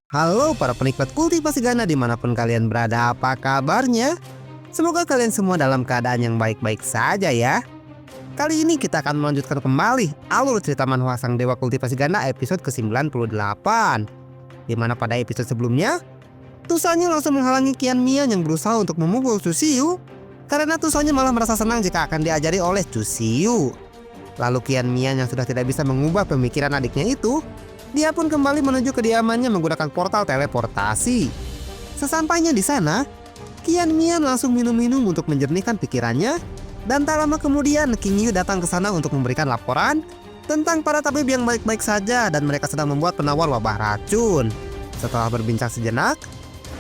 Halo para penikmat kultivasi Gana dimanapun kalian berada, apa kabarnya? Semoga kalian semua dalam keadaan yang baik-baik saja ya. Kali ini kita akan melanjutkan kembali alur cerita manhwa Sang Dewa Kultivasi Ganda episode ke-98. Dimana pada episode sebelumnya, Tusanya langsung menghalangi Qian Mian yang berusaha untuk memukul Cusiu. Karena Tusanya malah merasa senang jika akan diajari oleh Cusiu. Lalu Qian Mian yang sudah tidak bisa mengubah pemikiran adiknya itu, dia pun kembali menuju kediamannya menggunakan portal teleportasi. Sesampainya di sana, Qian Mian langsung minum-minum untuk menjernihkan pikirannya. Dan tak lama kemudian King Yu datang ke sana untuk memberikan laporan tentang para tabib yang baik-baik saja dan mereka sedang membuat penawar wabah racun. Setelah berbincang sejenak,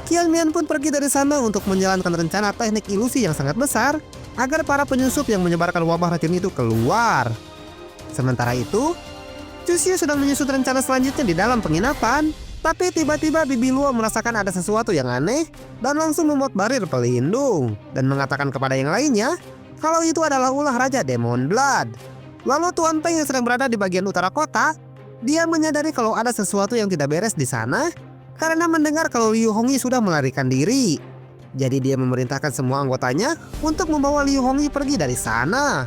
Qian Mian pun pergi dari sana untuk menjalankan rencana teknik ilusi yang sangat besar agar para penyusup yang menyebarkan wabah racun itu keluar. Sementara itu, Cusiu sedang menyusun rencana selanjutnya di dalam penginapan. Tapi tiba-tiba Bibi Luo merasakan ada sesuatu yang aneh dan langsung membuat barir pelindung dan mengatakan kepada yang lainnya kalau itu adalah ulah Raja Demon Blood. Lalu Tuan Peng yang sedang berada di bagian utara kota, dia menyadari kalau ada sesuatu yang tidak beres di sana karena mendengar kalau Liu Hongyi sudah melarikan diri. Jadi dia memerintahkan semua anggotanya untuk membawa Liu Hongyi pergi dari sana.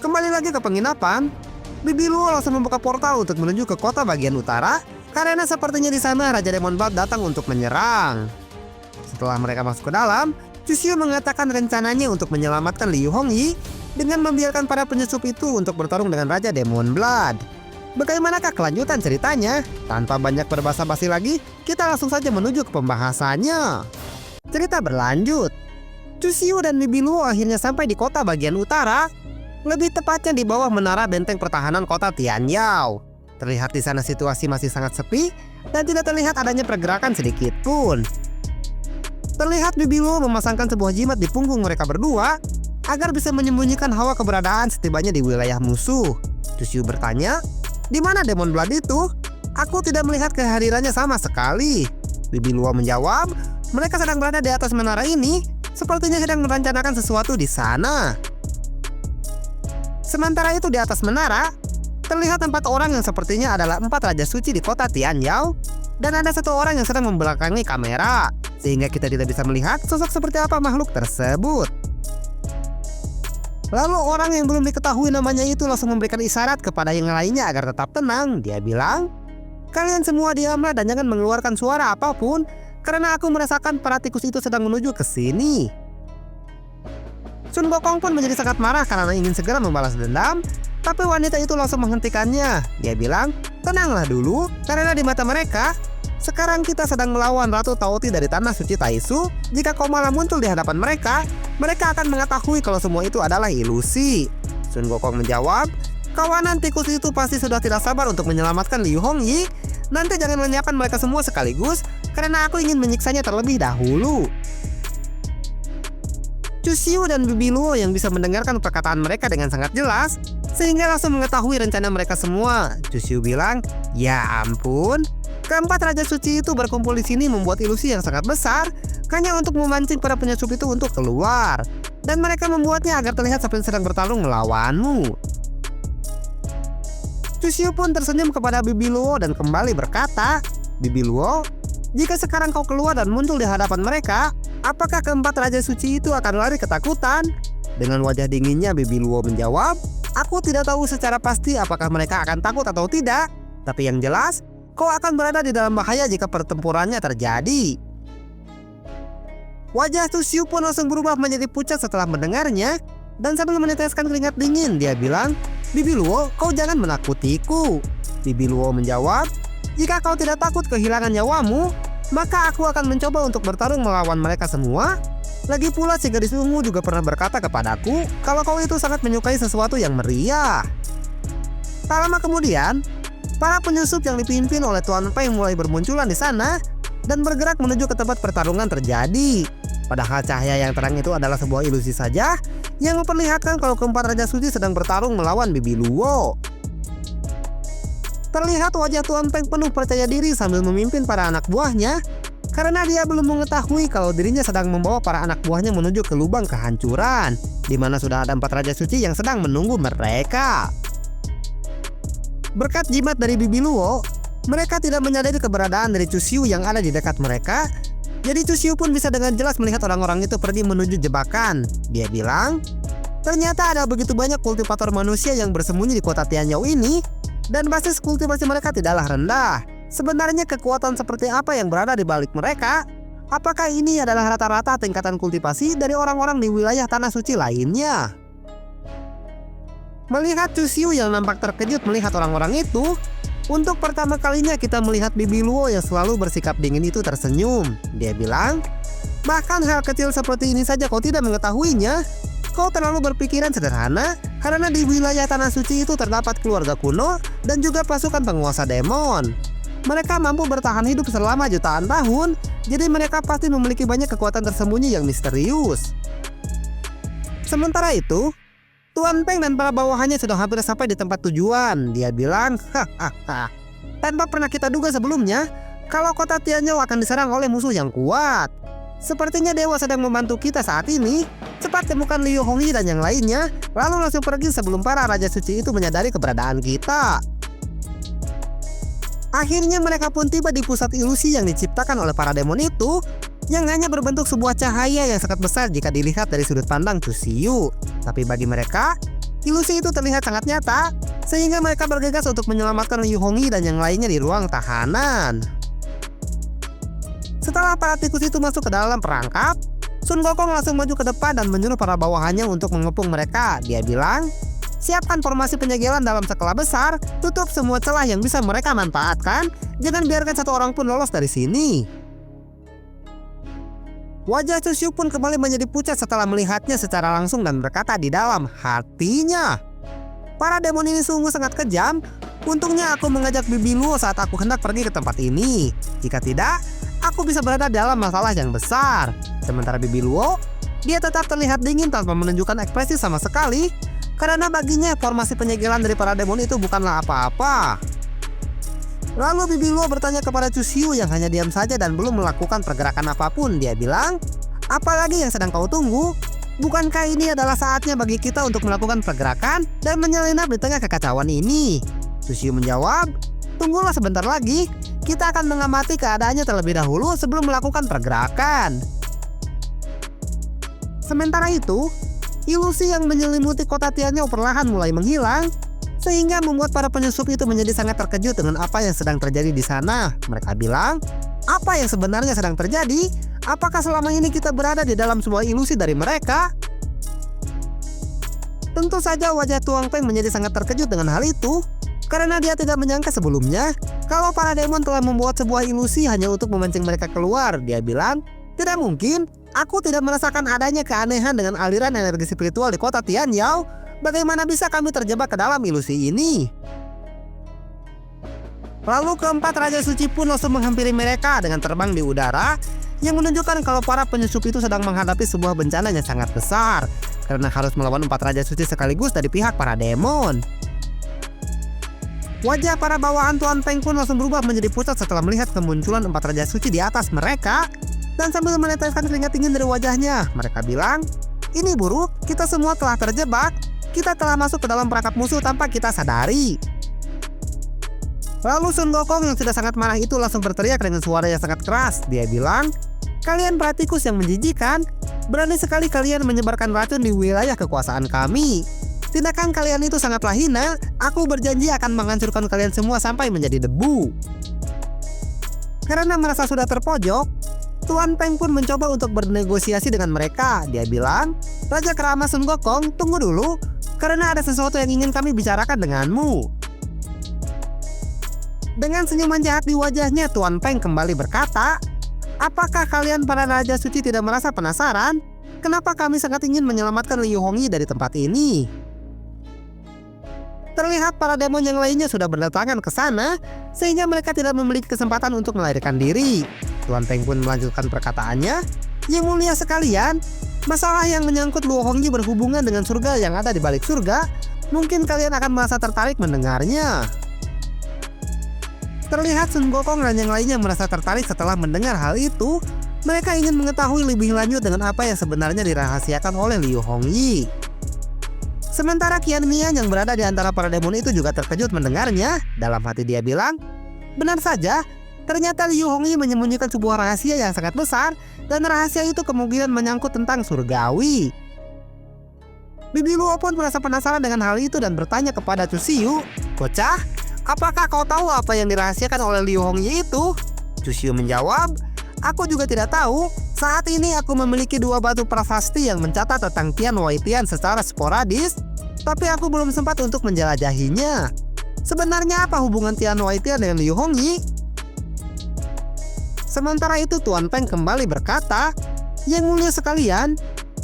Kembali lagi ke penginapan, Bibi Luo langsung membuka portal untuk menuju ke kota bagian utara karena sepertinya di sana Raja Demon Blood datang untuk menyerang. Setelah mereka masuk ke dalam, Cusiu mengatakan rencananya untuk menyelamatkan Liu Hongyi dengan membiarkan para penyusup itu untuk bertarung dengan Raja Demon Blood. Bagaimanakah kelanjutan ceritanya? Tanpa banyak berbasa-basi lagi, kita langsung saja menuju ke pembahasannya. Cerita berlanjut. Cusiu dan Bibi Luo akhirnya sampai di kota bagian utara. Lebih tepatnya di bawah menara benteng pertahanan kota Tianyao. Terlihat di sana situasi masih sangat sepi dan tidak terlihat adanya pergerakan sedikit pun. Terlihat Bibi Luo memasangkan sebuah jimat di punggung mereka berdua agar bisa menyembunyikan hawa keberadaan setibanya di wilayah musuh. Cusiu bertanya, "Di mana Demon Blood itu? Aku tidak melihat kehadirannya sama sekali." Bibi Luo menjawab, "Mereka sedang berada di atas menara ini, sepertinya sedang merencanakan sesuatu di sana." Sementara itu di atas menara, terlihat 4 orang yang sepertinya adalah 4 raja suci di kota Tianyao. Dan ada 1 orang yang sedang membelakangi kamera, sehingga kita tidak bisa melihat sosok seperti apa makhluk tersebut. Lalu orang yang belum diketahui namanya itu langsung memberikan isyarat kepada yang lainnya agar tetap tenang. Dia bilang, "Kalian semua diamlah dan jangan mengeluarkan suara apapun, karena aku merasakan para tikus itu sedang menuju ke sini." Sun Gokong pun menjadi sangat marah karena ingin segera membalas dendam, tapi wanita itu langsung menghentikannya. Dia bilang, "Tenanglah dulu, karena di mata mereka, sekarang kita sedang melawan Ratu Taoti dari Tanah Suci Taisu. Jika kau malah muncul di hadapan mereka, mereka akan mengetahui kalau semua itu adalah ilusi." Sun Gokong menjawab, "Kawanan tikus itu pasti sudah tidak sabar untuk menyelamatkan Liu Hongyi. Nanti jangan menyiapkan mereka semua sekaligus, karena aku ingin menyiksanya terlebih dahulu." Cusiu dan Bibi Luo yang bisa mendengarkan perkataan mereka dengan sangat jelas, sehingga langsung mengetahui rencana mereka semua. Cusiu bilang, "Ya ampun, keempat raja suci itu berkumpul di sini membuat ilusi yang sangat besar, hanya untuk memancing para penyusup itu untuk keluar. Dan mereka membuatnya agar terlihat seperti sedang bertarung melawanmu." Cusiu pun tersenyum kepada Bibi Luo dan kembali berkata, "Bibi Luo, jika sekarang kau keluar dan muncul di hadapan mereka, apakah keempat raja suci itu akan lari ketakutan?" Dengan wajah dinginnya Bibi Luo menjawab, "Aku tidak tahu secara pasti apakah mereka akan takut atau tidak. Tapi yang jelas, kau akan berada di dalam bahaya jika pertempurannya terjadi." Wajah Cusiu pun langsung berubah menjadi pucat setelah mendengarnya. Dan sambil meneteskan keringat dingin, dia bilang, "Bibi Luo, kau jangan menakutiku." Bibi Luo menjawab, "Jika kau tidak takut kehilangan nyawamu, maka aku akan mencoba untuk bertarung melawan mereka semua. Lagi pula si gadis ungu juga pernah berkata kepadaku kalau kau itu sangat menyukai sesuatu yang meriah." Tak lama kemudian, para penyusup yang dipimpin oleh Tuan Peng mulai bermunculan di sana dan bergerak menuju ke tempat pertarungan terjadi. Padahal cahaya yang terang itu adalah sebuah ilusi saja yang memperlihatkan kalau keempat raja suci sedang bertarung melawan Bibi Luo. Terlihat wajah Tuan Peng penuh percaya diri sambil memimpin para anak buahnya, karena dia belum mengetahui kalau dirinya sedang membawa para anak buahnya menuju ke lubang kehancuran, di mana sudah ada 4 raja suci yang sedang menunggu mereka. Berkat jimat dari Bibi Luo, Mereka tidak menyadari keberadaan dari Chuxiu yang ada di dekat mereka. Jadi Chuxiu pun bisa dengan jelas melihat orang-orang itu pergi menuju jebakan. Dia bilang, ternyata ada begitu banyak kultivator manusia yang bersembunyi di kota Tianyao ini, dan basis kultivasi mereka tidaklah rendah. Sebenarnya kekuatan seperti apa yang berada di balik mereka? Apakah ini adalah rata-rata tingkatan kultivasi dari orang-orang di wilayah tanah suci lainnya? Melihat Chuxiu yang nampak terkejut melihat orang-orang itu, untuk pertama kalinya kita melihat Bibi Luo yang selalu bersikap dingin itu tersenyum. Dia bilang, bahkan hal kecil seperti ini saja kau tidak mengetahuinya. Kau terlalu berpikiran sederhana, karena di wilayah tanah suci itu terdapat keluarga kuno dan juga pasukan penguasa demon. Mereka mampu bertahan hidup selama jutaan tahun, jadi mereka pasti memiliki banyak kekuatan tersembunyi yang misterius. Sementara itu, Tuan Peng dan para bawahannya sudah hampir sampai di tempat tujuan. Dia bilang, hahaha, tanpa pernah kita duga sebelumnya, kalau kota Tianyao akan diserang oleh musuh yang kuat. Sepertinya dewa sedang membantu kita saat ini. Cepat temukan Liu Hongyi dan yang lainnya, lalu langsung pergi sebelum para Raja Suci itu menyadari keberadaan kita. Akhirnya mereka pun tiba di pusat ilusi yang diciptakan oleh para demon itu, yang hanya berbentuk sebuah cahaya yang sangat besar jika dilihat dari sudut pandang Chuxiu. Tapi bagi mereka, ilusi itu terlihat sangat nyata, sehingga mereka bergegas untuk menyelamatkan Liu Hongyi dan yang lainnya di ruang tahanan. Setelah para tikus itu masuk ke dalam perangkap, Sun Gokong langsung maju ke depan dan menyuruh para bawahannya untuk mengepung mereka. Dia bilang, siapkan formasi penyegelan dalam skala besar, tutup semua celah yang bisa mereka manfaatkan, jangan biarkan satu orang pun lolos dari sini. Wajah Chuxiu pun kembali menjadi pucat setelah melihatnya secara langsung dan berkata di dalam hatinya, para demon ini sungguh sangat kejam. Untungnya aku mengajak Bibi Luo saat aku hendak pergi ke tempat ini. Jika tidak, aku bisa berada dalam masalah yang besar. Sementara Bibi Luo, dia tetap terlihat dingin tanpa menunjukkan ekspresi sama sekali, karena baginya formasi penyegelan dari para demon itu bukanlah apa-apa. Lalu Bibi Luo bertanya kepada Chuxiu yang hanya diam saja dan belum melakukan pergerakan apapun. Dia bilang, apalagi yang sedang kau tunggu? Bukankah ini adalah saatnya bagi kita untuk melakukan pergerakan dan menyelinap di tengah kekacauan ini? Chuxiu menjawab, tunggulah sebentar lagi. Kita akan mengamati keadaannya terlebih dahulu sebelum melakukan pergerakan. Sementara itu, ilusi yang menyelimuti kota Tianyao perlahan mulai menghilang, sehingga membuat para penyusup itu menjadi sangat terkejut dengan apa yang sedang terjadi di sana. Mereka bilang, apa yang sebenarnya sedang terjadi? Apakah selama ini kita berada di dalam sebuah ilusi dari mereka? Tentu saja wajah Tuan Peng menjadi sangat terkejut dengan hal itu, karena dia tidak menyangka sebelumnya kalau para demon telah membuat sebuah ilusi hanya untuk memancing mereka keluar. Dia bilang, tidak mungkin, aku tidak merasakan adanya keanehan dengan aliran energi spiritual di kota Tianyao. Bagaimana bisa kami terjebak ke dalam ilusi ini? Lalu keempat Raja Suci pun langsung menghampiri mereka dengan terbang di udara, yang menunjukkan kalau para penyusup itu sedang menghadapi sebuah bencana yang sangat besar, karena harus melawan 4 Raja Suci sekaligus dari pihak para demon. Wajah para bawahan Tuan Peng pun langsung berubah menjadi pucat setelah melihat kemunculan 4 Raja Suci di atas mereka, dan sambil meneteskan keringat dingin dari wajahnya, mereka bilang, ini buruk, kita semua telah terjebak. Kita telah masuk ke dalam perangkap musuh tanpa kita sadari. Lalu Sun Gokong yang sudah sangat marah itu langsung berteriak dengan suara yang sangat keras. Dia bilang, kalian para tikus yang menjijikan, berani sekali kalian menyebarkan racun di wilayah kekuasaan kami. Tindakan kalian itu sangatlah hina. Aku berjanji akan menghancurkan kalian semua sampai menjadi debu. Karena merasa sudah terpojok, Tuan Peng pun mencoba untuk bernegosiasi dengan mereka. Dia bilang, Raja Keramas Sun Gokong, tunggu dulu, karena ada sesuatu yang ingin kami bicarakan denganmu. Dengan senyuman jahat di wajahnya, Tuan Peng kembali berkata, apakah kalian para Raja Suci tidak merasa penasaran? Kenapa kami sangat ingin menyelamatkan Liu Hongyi dari tempat ini? Terlihat para demon yang lainnya sudah berdatangan ke sana, sehingga mereka tidak memiliki kesempatan untuk melarikan diri. Tuan Peng pun melanjutkan perkataannya, yang mulia sekalian, masalah yang menyangkut Luo Hongyi berhubungan dengan surga yang ada di balik surga, mungkin kalian akan merasa tertarik mendengarnya. Terlihat Sun Gokong dan yang lainnya merasa tertarik setelah mendengar hal itu. Mereka ingin mengetahui lebih lanjut dengan apa yang sebenarnya dirahasiakan oleh Liu Hongyi. Sementara Qian Mian yang berada di antara para demon itu juga terkejut mendengarnya. Dalam hati dia bilang, Benar saja, ternyata Liu Hongyi menyembunyikan sebuah rahasia yang sangat besar, dan rahasia itu kemungkinan menyangkut tentang surgawi. Bibi Luo pun merasa penasaran dengan hal itu dan bertanya kepada Chu Xiu, "Bocah, apakah kau tahu apa yang dirahasiakan oleh Liu Hongyi itu?" Chu Xiu menjawab, "Aku juga tidak tahu. Saat ini aku memiliki 2 batu prasasti yang mencatat tentang Tian Wai Tian secara sporadis, tapi aku belum sempat untuk menjelajahinya. Sebenarnya apa hubungan Tian Wai Tian dengan Liu Hongyi?" Sementara itu Tuan Peng kembali berkata, "Yang mulia sekalian,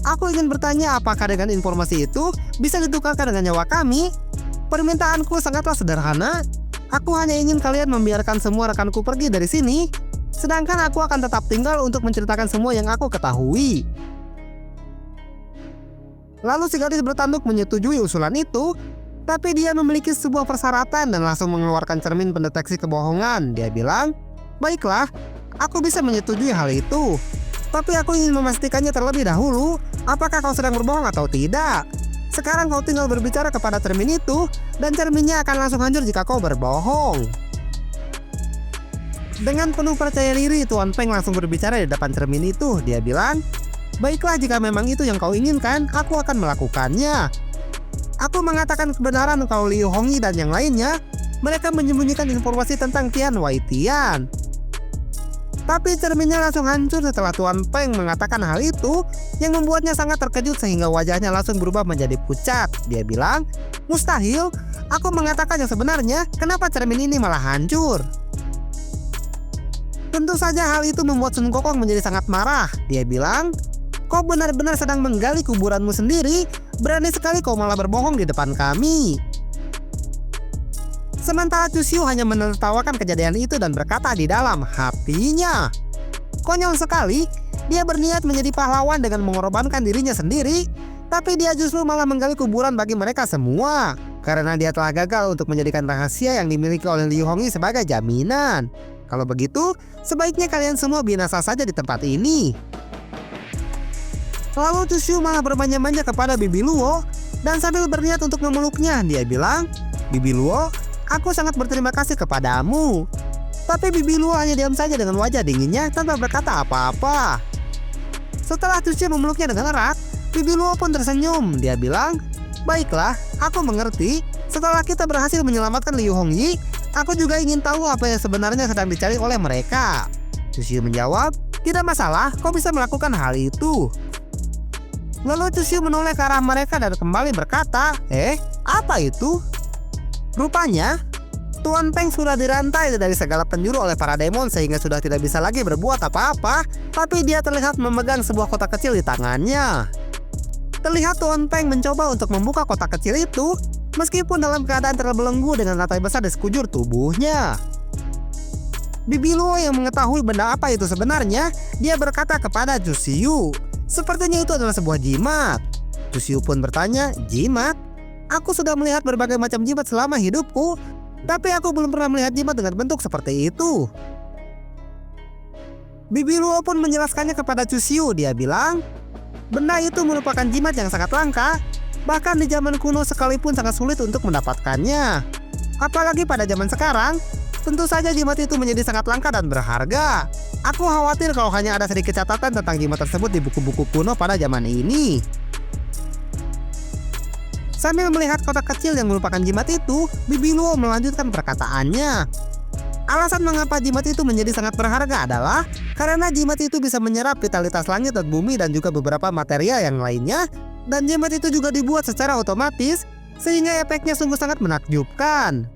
aku ingin bertanya apakah dengan informasi itu bisa ditukarkan dengan nyawa kami? Permintaanku sangatlah sederhana. Aku hanya ingin kalian membiarkan semua rekanku pergi dari sini, sedangkan aku akan tetap tinggal untuk menceritakan semua yang aku ketahui." Lalu si gadis bertanduk menyetujui usulan itu, tapi dia memiliki sebuah persyaratan dan langsung mengeluarkan cermin pendeteksi kebohongan. Dia bilang, "Baiklah, aku bisa menyetujui hal itu. Tapi aku ingin memastikannya terlebih dahulu, apakah kau sedang berbohong atau tidak. Sekarang kau tinggal berbicara kepada cermin itu, dan cerminnya akan langsung hancur jika kau berbohong." Dengan penuh percaya diri, Tuan Peng langsung berbicara di depan cermin itu. Dia bilang, "Baiklah, jika memang itu yang kau inginkan, aku akan melakukannya. Aku mengatakan kebenaran kalau Liu Hongyi dan yang lainnya, mereka menyembunyikan informasi tentang Tian Wai Tian." Tapi cerminnya langsung hancur setelah Tuan Peng mengatakan hal itu, yang membuatnya sangat terkejut sehingga wajahnya langsung berubah menjadi pucat. Dia bilang, "Mustahil, aku mengatakan yang sebenarnya, kenapa cermin ini malah hancur?" Tentu saja hal itu membuat Sun Gokong menjadi sangat marah. Dia bilang, "Kau benar-benar sedang menggali kuburanmu sendiri, berani sekali kau malah berbohong di depan kami." Sementara Chu Xiu hanya menertawakan kejadian itu dan berkata di dalam hatinya, "Konyol sekali, dia berniat menjadi pahlawan dengan mengorbankan dirinya sendiri, tapi dia justru malah menggali kuburan bagi mereka semua, karena dia telah gagal untuk menjadikan rahasia yang dimiliki oleh Liu Hongyi sebagai jaminan. Kalau begitu, sebaiknya kalian semua binasa saja di tempat ini." Lalu Chu Xiu malah bermanja-manja kepada Bibi Luo, dan sambil berniat untuk memeluknya, dia bilang, "Bibi Luo, aku sangat berterima kasih kepadamu." Tapi Bibi Luo hanya diam saja dengan wajah dinginnya tanpa berkata apa-apa. Setelah Chu Xiu memeluknya dengan erat, Bibi Luo pun tersenyum. Dia bilang, "Baiklah, aku mengerti. Setelah kita berhasil menyelamatkan Liu Hongyi, aku juga ingin tahu apa yang sebenarnya sedang dicari oleh mereka." Chu Xiu menjawab, "Tidak masalah, kau bisa melakukan hal itu." Lalu Chu Xiu menoleh ke arah mereka dan kembali berkata, "Apa itu?" Rupanya, Tuan Peng sudah dirantai dari segala penjuru oleh para demon sehingga sudah tidak bisa lagi berbuat apa-apa, tapi dia terlihat memegang sebuah kotak kecil di tangannya. Terlihat Tuan Peng mencoba untuk membuka kotak kecil itu, meskipun dalam keadaan terbelenggu dengan rantai besar di sekujur tubuhnya. Bibi Luo yang mengetahui benda apa itu sebenarnya, dia berkata kepada Chu Xiu, "Sepertinya itu adalah sebuah jimat." Chu Xiu pun bertanya, "Jimat? Aku sudah melihat berbagai macam jimat selama hidupku, tapi aku belum pernah melihat jimat dengan bentuk seperti itu." Bibi Luo pun menjelaskannya kepada Chu Xiu. Dia bilang, "Benda itu merupakan jimat yang sangat langka, bahkan di zaman kuno sekalipun sangat sulit untuk mendapatkannya. Apalagi pada zaman sekarang, tentu saja jimat itu menjadi sangat langka dan berharga. Aku khawatir kalau hanya ada sedikit catatan tentang jimat tersebut di buku-buku kuno pada zaman ini." Sambil melihat kotak kecil yang merupakan jimat itu, Bibi Luo melanjutkan perkataannya. Alasan mengapa jimat itu menjadi sangat berharga adalah karena jimat itu bisa menyerap vitalitas langit dan bumi dan juga beberapa material yang lainnya, dan jimat itu juga dibuat secara otomatis, sehingga efeknya sungguh sangat menakjubkan.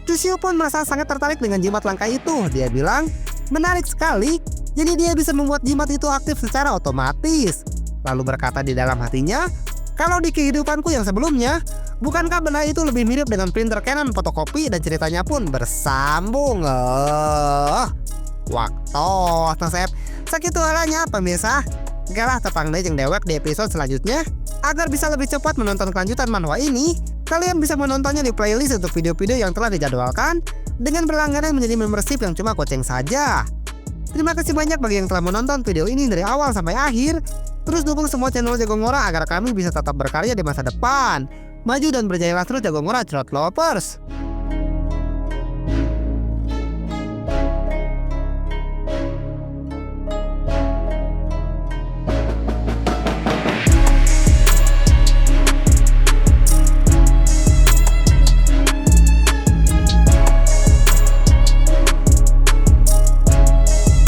Chu Xiu pun merasa sangat tertarik dengan jimat langka itu. Dia bilang, "Menarik sekali, jadi dia bisa membuat jimat itu aktif secara otomatis." Lalu berkata di dalam hatinya, "Kalau di kehidupanku yang sebelumnya, bukankah benda itu lebih mirip dengan printer Canon fotokopi dan ceritanya pun bersambung?" Waktu nasib segitu halanya pemirsa. Galah tepang deh jeung dewek di episode selanjutnya. Agar bisa lebih cepat menonton kelanjutan manhwa ini, kalian bisa menontonnya di playlist untuk video-video yang telah dijadwalkan dengan berlangganan menjadi membership yang cuma goceng saja. Terima kasih banyak bagi yang telah menonton video ini dari awal sampai akhir. Terus dukung semua channel Jago Ngora agar kami bisa tetap berkarya di masa depan. Maju dan berjaya terus Jago Ngora Trot Lovers.